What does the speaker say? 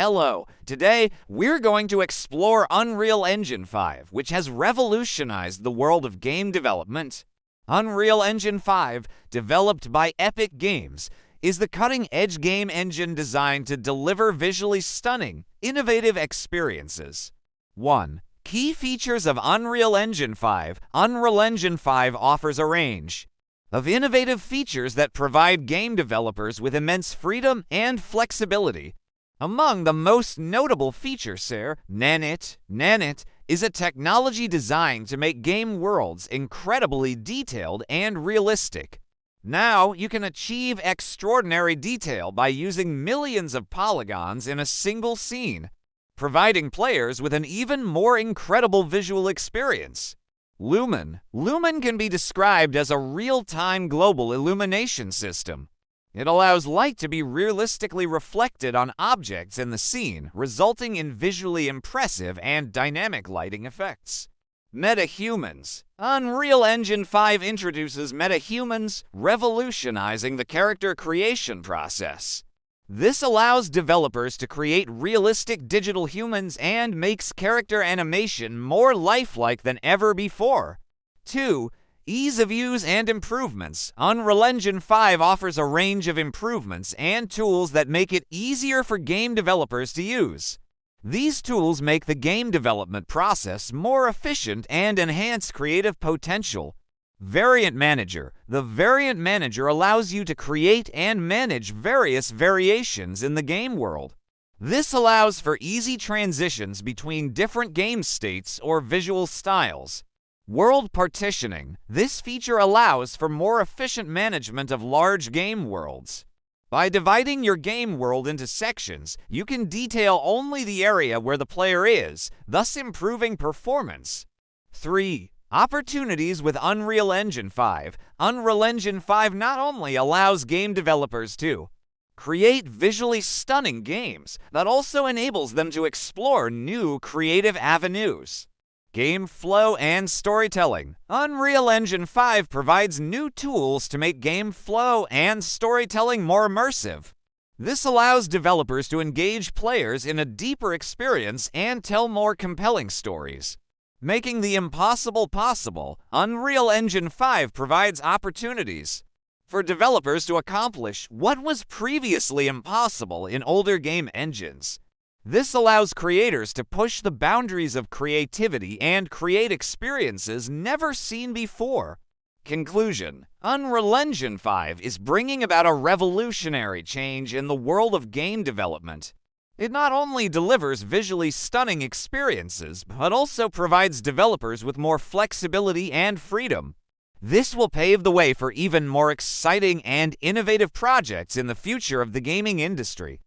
Hello! Today, we're going to explore Unreal Engine 5, which has revolutionized the world of game development. Unreal Engine 5, developed by Epic Games, is the cutting-edge game engine designed to deliver visually stunning, innovative experiences. 1. Key features of Unreal Engine 5. Unreal Engine 5 offers a range of innovative features that provide game developers with immense freedom and flexibility. Among the most notable features are Nanit. Nanit is a technology designed to make game worlds incredibly detailed and realistic. Now you can achieve extraordinary detail by using millions of polygons in a single scene, providing players with an even more incredible visual experience. Lumen. Lumen can be described as a real-time global illumination system. It allows light to be realistically reflected on objects in the scene, resulting in visually impressive and dynamic lighting effects. Metahumans. Unreal Engine 5 introduces metahumans, revolutionizing the character creation process. This allows developers to create realistic digital humans and makes character animation more lifelike than ever before. 2. Ease of use and improvements. Unreal Engine 5 offers a range of improvements and tools that make it easier for game developers to use. These tools make the game development process more efficient and enhance creative potential. Variant Manager. The Variant Manager allows you to create and manage various variations in the game world. This allows for easy transitions between different game states or visual styles. World Partitioning. This feature allows for more efficient management of large game worlds. By dividing your game world into sections, you can detail only the area where the player is, thus improving performance. 3. Opportunities with Unreal Engine 5. Unreal Engine 5 not only allows game developers to create visually stunning games, but also enables them to explore new creative avenues. Game flow and storytelling. Unreal Engine 5 provides new tools to make game flow and storytelling more immersive. This allows developers to engage players in a deeper experience and tell more compelling stories. Making the impossible possible, Unreal Engine 5 provides opportunities for developers to accomplish what was previously impossible in older game engines. This allows creators to push the boundaries of creativity and create experiences never seen before. Conclusion. Unreal Engine 5 is bringing about a revolutionary change in the world of game development. It not only delivers visually stunning experiences, but also provides developers with more flexibility and freedom. This will pave the way for even more exciting and innovative projects in the future of the gaming industry.